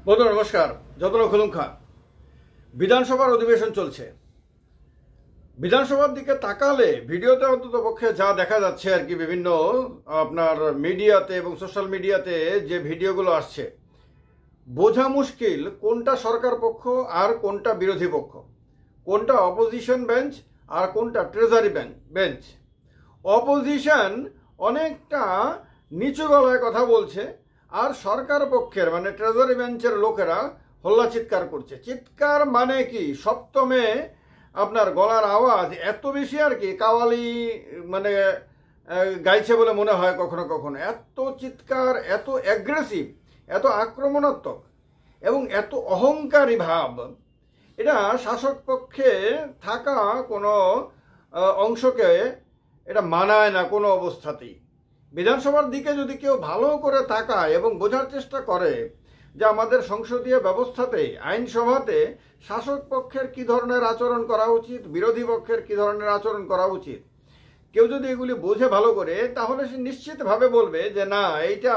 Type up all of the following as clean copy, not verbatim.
বন্ধুরা নমস্কার। যতন খুলুম খান। বিধানসভার অধিবেশন চলছে। বিধানসভার দিকে তাকালে ভিডিওতে অন্তত পক্ষে যা দেখা যাচ্ছে আর কি, বিভিন্ন আপনার মিডিয়াতে এবং সোশ্যাল মিডিয়াতে যে ভিডিওগুলো আসছে, বোঝা মুশকিল কোনটা সরকার পক্ষ আর কোনটা বিরোধী পক্ষ, কোনটা অপোজিশন বেঞ্চ আর কোনটা ট্রেজারি বেঞ্চ। অপোজিশন অনেকটা নিচু গলায় কথা বলছে, আর সরকার পক্ষের মানে ট্রেজারি বেঞ্চের লোকেরা হল্লা চিৎকার করছে। চিৎকার মানে কি, সপ্তমে আপনার গলার আওয়াজ এত বেশি আর কি, কাওয়ালি মানে গাইছে বলে মনে হয় কখনো কখনো। এত চিৎকার, এত অ্যাগ্রেসিভ, এত আক্রমণাত্মক এবং এত অহংকারী ভাব, এটা শাসক পক্ষে থাকা কোনো অংশকে এটা মানায় না কোনো অবস্থাতেই। বিধানসভার দিকে যদি কেউ ভালো করে তাকায় এবং বোঝার চেষ্টা করে যে আমাদের সংসদীয় ব্যবস্থাতে, আইনসভাতে শাসক পক্ষের কী ধরনের আচরণ করা উচিত, বিরোধী পক্ষের কী ধরনের আচরণ করা উচিত, কেউ যদি এগুলি বোঝে ভালো করে, তাহলে সে নিশ্চিতভাবে বলবে যে না, এইটা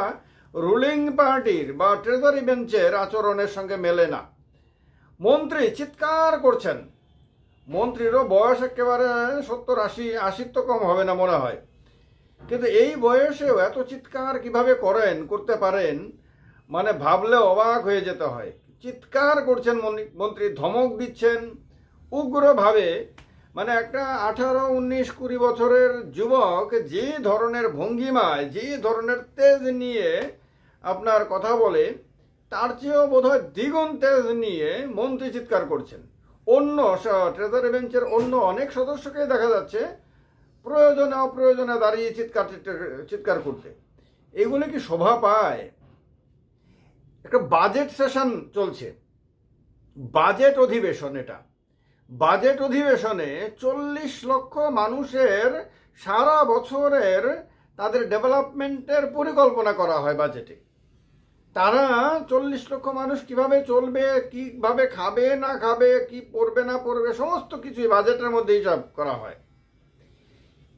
রুলিং পার্টির বা ট্রেজারি বেঞ্চের আচরণের সঙ্গে মেলে না। মন্ত্রী চিৎকার করছেন, মন্ত্রীরও বয়স একেবারে 70-80 তো কম হবে না মনে হয়, কিন্তু এই বয়সেও এত চিৎকার কিভাবে করতে পারেন, মানে ভাবলে অবাক হয়ে যেতে হয়। চিৎকার করছেন মন্ত্রী, ধমক দিচ্ছেন উগ্রভাবে। মানে একটা 18-19-20 বছরের যুবক যে ধরনের ভঙ্গিমায়, যে ধরনের তেজ নিয়ে আপনার কথা বলে, তার চেয়েও বোধহয় দ্বিগুণ তেজ নিয়ে মন্ত্রী চিৎকার করছেন। অন্য ট্রেজারি বেঞ্চের অন্য অনেক সদস্যকে দেখা যাচ্ছে প্রয়োজনে অপ্রয়োজনে দাঁড়িয়ে চিৎকার করতে। এগুলো কি শোভা পায়? একটা বাজেট সেশন চলছে, বাজেট অধিবেশন। এটা বাজেট অধিবেশনে 40 লক্ষ মানুষের সারা বছরের তাদের ডেভেলপমেন্টের পরিকল্পনা করা হয় বাজেটে। তারা 40 লক্ষ মানুষ কিভাবে চলবে, কিভাবে খাবে না খাবে, কি পড়বে না পড়বে, সমস্ত কিছুই বাজেটের মধ্যে হিসাব করা হয়।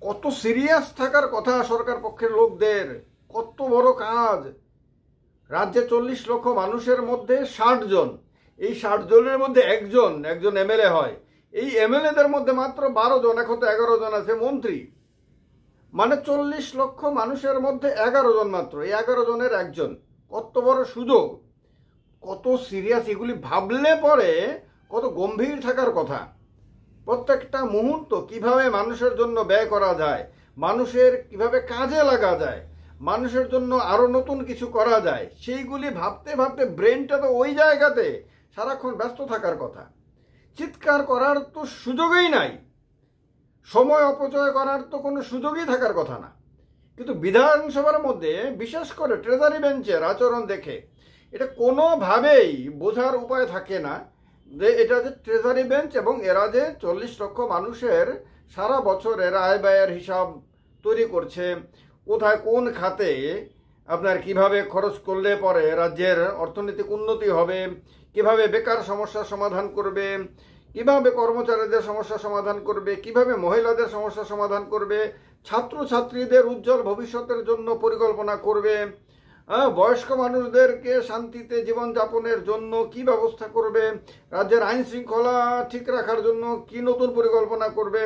কত সিরিয়াস থাকার কথা সরকার পক্ষের লোকদের, কত বড় কাজ। রাজ্যে 40 লক্ষ মানুষের মধ্যে 60 জন, এই 60 জনের মধ্যে একজন এমএলএ হয়। এই এমএলএদের মধ্যে মাত্র 12 জন, এখন তো 11 জন আছে মন্ত্রী। মানে 40 লক্ষ মানুষের মধ্যে 11 জন মাত্র, এই 11 জনের একজন। কত বড় সুযোগ, কত সিরিয়াস। এগুলি ভাবলে পরে কত গম্ভীর থাকার কথা। প্রত্যেকটা মুহূর্ত কিভাবে মানুষের জন্য ব্যয় করা যায়, মানুষের কিভাবে কাজে লাগা যায়, মানুষের জন্য আরো নতুন কিছু করা যায়, সেইগুলি ভাবতে ভাবতে ব্রেনটা তো ওই জায়গাতে সারাক্ষণ ব্যস্ত থাকার কথা। চিৎকার করার তো সুযোগই নাই, সময় অপচয় করার তো কোনো সুযোগই থাকার কথা না। কিন্তু বিধানসভার মধ্যে বিশেষ করে ট্রেজারি বেঞ্চের আচরণ দেখে এটা কোনোভাবেই বোঝার উপায় থাকে না যে এটা যে ট্রেজারি বেঞ্চ এবং এরা যে 40 লক্ষ মানুষের সারা বছরের আয় ব্যয়ের হিসাব তৈরি করছে, কোথায় কোন খাতে আপনার কিভাবে খরচ করলে পরে রাজ্যের অর্থনৈতিক উন্নতি হবে, কিভাবে বেকার সমস্যার সমাধান করবে, কিভাবে কর্মচারীদের সমস্যা সমাধান করবে, কিভাবে মহিলাদের সমস্যা সমাধান করবে, ছাত্রছাত্রীদের উজ্জ্বল ভবিষ্যতের জন্য পরিকল্পনা করবে, বয়স্ক মানুষদেরকে শান্তিতে জীবনযাপনের জন্য কি ব্যবস্থা করবে, রাজ্যের আইন শৃঙ্খলা ঠিক রাখার জন্য কি নতুন পরিকল্পনা করবে,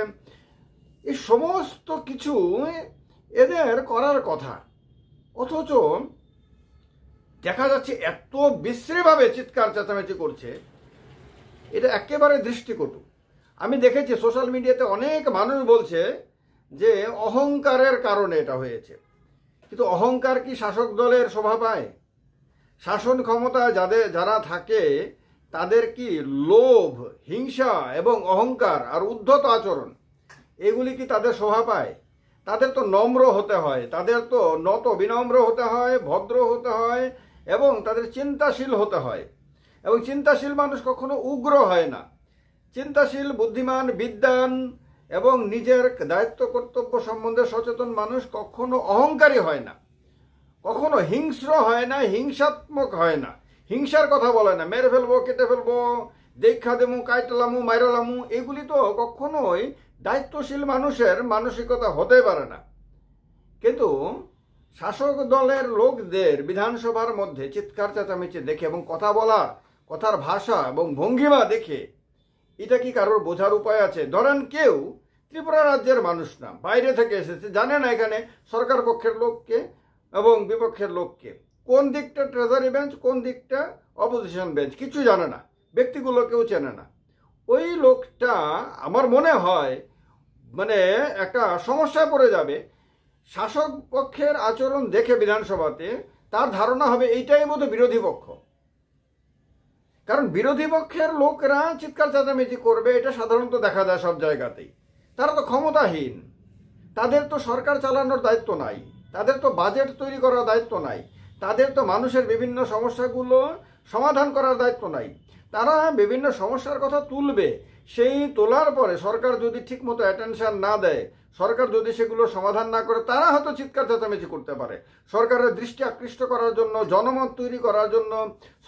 এই সমস্ত কিছু এদের করার কথা। অথচ দেখা যাচ্ছে এত বিশ্রীভাবে চিৎকার চেঁচামেচি করছে, এটা একেবারে দৃষ্টিকটু। আমি দেখেছি সোশ্যাল মিডিয়াতে অনেক মানুষ বলছে যে অহংকারের কারণে এটা হয়েছে। কিন্তু অহংকার কি শাসক দলের শোভা পায়? শাসন ক্ষমতায় যারা থাকে তাদের কি লোভ, হিংসা এবং অহংকার আর উদ্ধত আচরণ, এগুলি কি তাদের শোভা পায়? তাদের তো নম্র হতে হয়, তাদের তো বিনম্র হতে হয়, ভদ্র হতে হয় এবং তাদের চিন্তাশীল হতে হয়। এবং চিন্তাশীল মানুষ কখনো উগ্র হয় না। চিন্তাশীল, বুদ্ধিমান, বিদ্বান এবং নিজের দায়িত্ব কর্তব্য সম্বন্ধে সচেতন মানুষ কখনো অহংকারী হয় না, কখনো হিংস্র হয় না, হিংসাত্মক হয় না, হিংসার কথা বলে না, মেরে ফেলবো, কেটে ফেলবো, দেখা দেমু, কাইটলামু, মাইরালামু, এগুলি তো কখনোই দায়িত্বশীল মানুষের মানসিকতা হতে পারে না। কিন্তু শাসক দলের লোকদের বিধানসভার মধ্যে চিৎকার চেঁচামেচি দেখে এবং কথা বলার কথার ভাষা এবং ভঙ্গিমা দেখে এটা কি কারোর বোঝার উপায় আছে? ধরেন কেউ ত্রিপুরা রাজ্যের মানুষ না, বাইরে থেকে এসেছে, জানে না এখানে সরকার পক্ষের লোককে এবং বিপক্ষের লোককে, কোন দিকটা ট্রেজারি বেঞ্চ, কোন দিকটা অপোজিশন বেঞ্চ, কিছু জানে না, ব্যক্তিগুলো কেউ চেনে না। ওই লোকটা আমার মনে হয় মানে একটা সমস্যায় পড়ে যাবে। শাসক পক্ষের আচরণ দেখে বিধানসভাতে তার ধারণা হবে এইটাই মতো বিরোধী পক্ষ, কারণ বিরোধী পক্ষের লোকরা চিৎকার চেঁচামেচি করবে, এটা সাধারণত দেখা যায় সব জায়গাতেই। তারা তো ক্ষমতাহীন, তাদের তো সরকার চালানোর দায়িত্ব নাই, তাদের তো বাজেট তৈরি করার দায়িত্ব নাই, তাদের তো মানুষের বিভিন্ন সমস্যাগুলো সমাধান করার দায়িত্ব নাই। তারা বিভিন্ন সমস্যার কথা তুলবে, সেই তোলার পরে সরকার যদি ঠিকমতো অ্যাটেনশন না দেয়, সরকার যদি সেগুলো সমাধান না করে, তারা হয়তো চিৎকার চেঁচামেচি করতে পারে সরকারের দৃষ্টি আকৃষ্ট করার জন্য, জনমত তৈরি করার জন্য,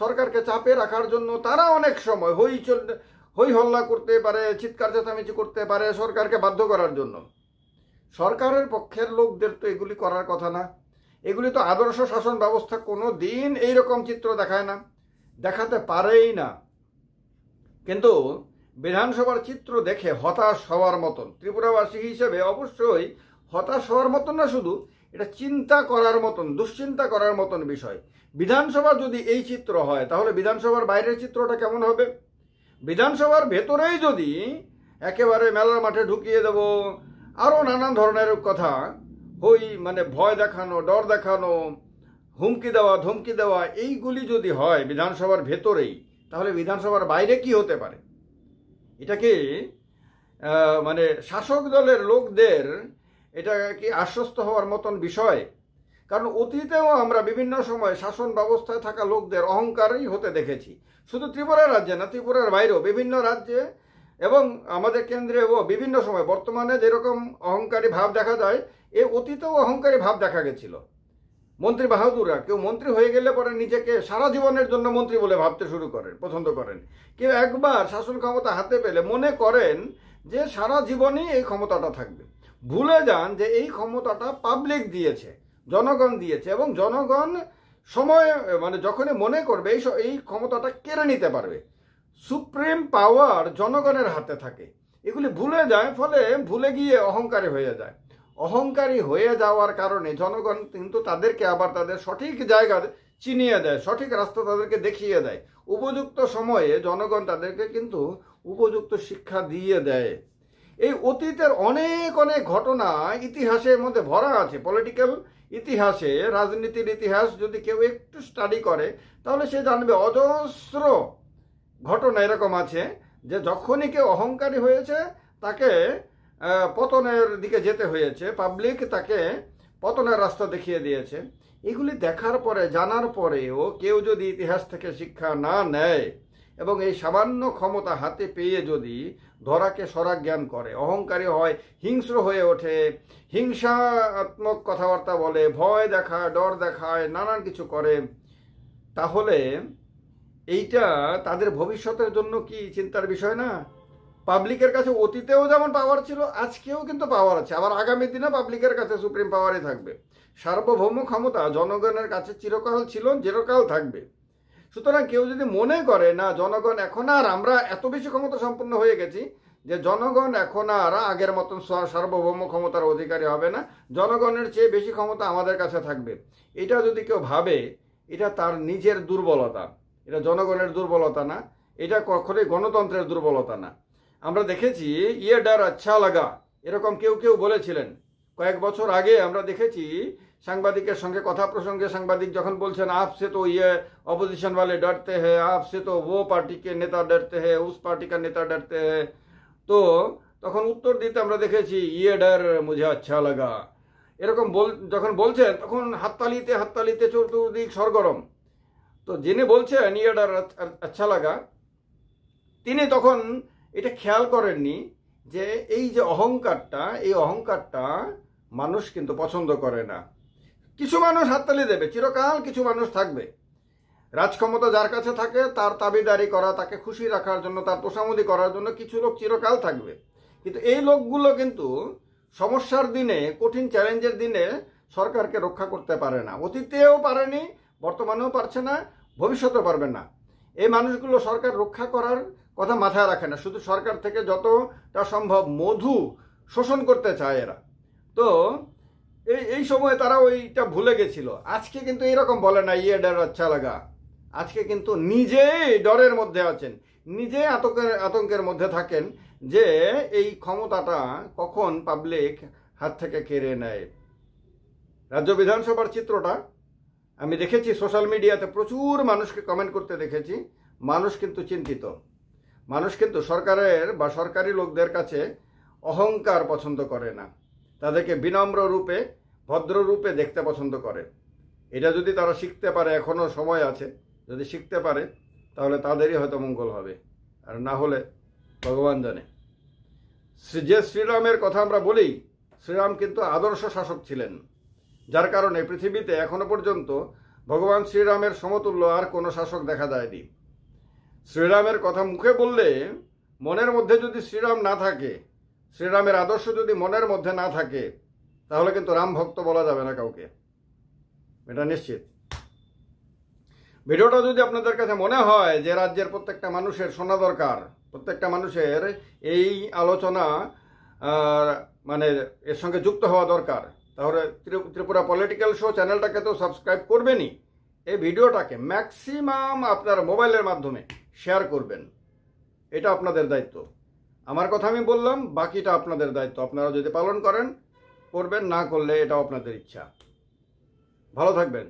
সরকারকে চাপে রাখার জন্য। তারা অনেক সময় হই হল্লা করতে পারে, চিৎকার চেঁচামেচি করতে পারে সরকারকে বাধ্য করার জন্য। সরকারের পক্ষের লোকদের তো এগুলি করার কথা না, এগুলি তো আদর্শ শাসন ব্যবস্থা কোনো দিন এইরকম চিত্র দেখায় না, দেখাতে পারেই না। কিন্তু বিধানসভার চিত্র দেখে হতাশ হওয়ার মতন, ত্রিপুরাবাসী হিসেবে অবশ্যই হতাশ হওয়ার মতন না, শুধু এটা চিন্তা করার মতন, দুশ্চিন্তা করার মতন বিষয়। বিধানসভা যদি এই চিত্র হয়, তাহলে বিধানসভার বাইরের চিত্রটা কেমন হবে? বিধানসভার ভেতরেই যদি একেবারে মেলার মাঠে ঢুকিয়ে দেব, আরও নানান ধরনের কথা, মানে ভয় দেখানো, ডর দেখানো, হুমকি দেওয়া, ধমকি দেওয়া, এইগুলি যদি হয় বিধানসভার ভেতরেই, তাহলে বিধানসভার বাইরে কি হতে পারে? এটা কি মানে শাসক দলের লোকদের এটা কি আশ্বস্ত হওয়ার মতন বিষয়? কারণ অতীতেও আমরা বিভিন্ন সময় শাসন ব্যবস্থায় থাকা লোকদের অহংকারই হতে দেখেছি, শুধু ত্রিপুরা রাজ্যে না, ত্রিপুরার বাইরেও বিভিন্ন রাজ্যে এবং আমাদের কেন্দ্রেও বিভিন্ন সময় বর্তমানে যেরকম অহংকারী ভাব দেখা যায়, এ অতীতেও অহংকারী ভাব দেখা গেছিল। মন্ত্রী বাহাদুররা কেউ মন্ত্রী হয়ে গেলে পরে নিজেকে সারা জীবনের জন্য মন্ত্রী বলে ভাবতে শুরু করেন, পছন্দ করেন। কেউ একবার শাসন ক্ষমতা হাতে পেলে মনে করেন যে সারা জীবনই এই ক্ষমতাটা থাকবে, ভুলে যান যে এই ক্ষমতাটা পাবলিক দিয়েছে, জনগণ দিয়েছে, এবং জনগণ সময় মানে যখনই মনে করবে এই ক্ষমতাটা কেড়ে নিতে পারবে, সুপ্রিম পাওয়ার জনগণের হাতে থাকে, এগুলি ভুলে যায়, ফলে ভুলে গিয়ে অহংকারী হয়ে যায়। অহংকারী হয়ে যাওয়ার কারণে জনগণ কিন্তু তাদেরকে আবার তাদের সঠিক জায়গা চিনিয়ে দেয়, সঠিক রাস্তা তাদেরকে দেখিয়ে দেয়, উপযুক্ত সময়ে জনগণ তাদেরকে কিন্তু উপযুক্ত শিক্ষা দিয়ে দেয়। এই অতীতের অনেক অনেক ঘটনা ইতিহাসের মধ্যে ভরা আছে, পলিটিক্যাল ইতিহাসে, রাজনীতির ইতিহাস যদি কেউ একটু স্টাডি করে, তাহলে সে জানবে অজস্র ঘটনা এরকম আছে যে যখনই কেউ অহংকারী হয়েছে তাকে পতনের দিকে যেতে হয়েছে, পাবলিক তাকে পতনের রাস্তা দেখিয়ে দিয়েছে। এগুলি দেখার পরে, জানার পরেও কেউ যদি ইতিহাস থেকে শিক্ষা না নেয় এবং এই সামান্য ক্ষমতা হাতে পেয়ে যদি ধরাকে সরা জ্ঞান করে, অহংকারী হয়, হিংস্র হয়ে ওঠে, হিংসাত্মক কথাবার্তা বলে, ভয় দেখায়, ডর দেখায়, নানান কিছু করে, তাহলে এইটা তাদের ভবিষ্যতের জন্য কি চিন্তার বিষয় না? পাবলিকের কাছে অতীতেও যেমন পাওয়ার ছিল, আজকেও কিন্তু পাওয়ার আছে, আবার আগামী দিনে পাবলিকের কাছে সুপ্রিম পাওয়ারই থাকবে। সার্বভৌম ক্ষমতা জনগণের কাছে চিরকাল ছিল, চিরকাল থাকবে। সুতরাং কেউ যদি মনে করে না জনগণ এখন আর, আমরা এত বেশি ক্ষমতা সম্পন্ন হয়ে গেছি যে জনগণ এখন আর আগের মতন সার্বভৌম ক্ষমতার অধিকারী হবে না, জনগণের চেয়ে বেশি ক্ষমতা আমাদের কাছে থাকবে, এটা যদি কেউ ভাবে, এটা তার নিজের দুর্বলতা, এটা জনগণের দুর্বলতা না, এটা কখনোই গণতন্ত্রের দুর্বলতা না। আমরা দেখেছি ইয়ে ডার আচ্ছা লাগা, এরকম কেউ কেউ বলেছিলেন কয়েক বছর আগে। আমরা দেখেছি সাংবাদিকের সঙ্গে কথা প্রসঙ্গে সাংবাদিক যখন বলছেন आपसे तो ये অপোজিশন वाले डरते हैं, आपसे तो वो पार्टी के नेता डरते हैं, उस पार्टी का नेता डरते हैं, তো তখন উত্তর দিতে আমরা দেখেছি ইয়ে ডার মুঝে আচ্ছা লাগা, এরকম যখন বলছেন তখন হাততালিতে হাততালিতে চতুর্দিক সরগরম। তো যিনি বলছেন ইয়ে ডার আচ্ছা লাগা, তিনি তখন এটা খেয়াল করেননি যে এই যে অহংকারটা, এই অহংকারটা মানুষ কিন্তু পছন্দ করে না। কিছু মানুষ হাততালি দেবে, চিরকাল কিছু মানুষ থাকবে, রাজক্ষমতা যার কাছে থাকে তার দাবিদারি করা, তাকে খুশি রাখার জন্য, তার তোষামোদি করার জন্য কিছু লোক চিরকাল থাকবে। কিন্তু এই লোকগুলো কিন্তু সমস্যার দিনে, কঠিন চ্যালেঞ্জের দিনে সরকারকে রক্ষা করতে পারে না, অতীতেও পারেনি, বর্তমানেও পারছে না, ভবিষ্যতেও পারবে না। এই মানুষগুলো সরকার রক্ষা করার কথা মাথায় রাখে না, শুধু সরকার থেকে যতটা সম্ভব মধু শোষণ করতে চায় এরা। তো এই সময় তারা ওইটা ভুলে গেছিল। আজকে কিন্তু এইরকম বলে না ইয়ে ডর আচ্ছা লাগা, আজকে কিন্তু নিজেই ডরের মধ্যে আছেন, নিজে আতঙ্কের মধ্যে থাকেন যে এই ক্ষমতাটা কখন পাবলিক হাত থেকে কেড়ে নেয়। রাজ্য বিধানসভার চিত্রটা আমি দেখেছি সোশ্যাল মিডিয়াতে, প্রচুর মানুষকে কমেন্ট করতে দেখেছি। মানুষ কিন্তু চিন্তিত, মানুষ কিন্তু সরকারের বা সরকারি লোকদের কাছে অহংকার পছন্দ করে না, তাদেরকে বিনম্র রূপে ভদ্র রূপে দেখতে পছন্দ করে। এটা যদি তারা শিখতে পারে, এখনও সময় আছে, যদি শিখতে পারে তাহলে তাদেরই হয়তো মঙ্গল হবে, আর না হলে ভগবান জানে। যে শ্রীরামের কথা আমরা বলি, শ্রীরাম কিন্তু আদর্শ শাসক ছিলেন, যার কারণে পৃথিবীতে এখনো পর্যন্ত ভগবান শ্রীরামের সমতুল্য আর কোনো শাসক দেখা যায়নি। শ্রীরামের কথা মুখে বললে মনের মধ্যে যদি শ্রীরাম না থাকে, শ্রীরামের আদর্শ যদি মনের মধ্যে না থাকে, তাহলে কিন্তু রাম ভক্ত বলা যাবে না কাউকে, এটা নিশ্চিত। ভিডিওটা যদি আপনাদের কাছে মনে হয় যে রাজ্যের প্রত্যেকটা মানুষের শোনা দরকার, প্রত্যেকটা মানুষের এই আলোচনা মানে এর সঙ্গে যুক্ত হওয়া দরকার, তাহলে ত্রিপুরা পলিটিক্যাল শো চ্যানেলটাকে তো সাবস্ক্রাইব করবেনই, এই ভিডিওটাকে ম্যাক্সিমাম আপনার মোবাইলের মাধ্যমে শেয়ার করবেন। এটা আপনাদের দায়িত্ব। আমার কথা আমি বললাম, বাকিটা আপনাদের দায়িত্ব। আপনারা যদি পালন করেন করবেন, না করলে এটাও আপনাদের ইচ্ছা। ভালো থাকবেন।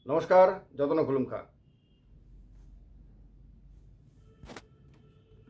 নমস্কার। যতন খুলুমখা।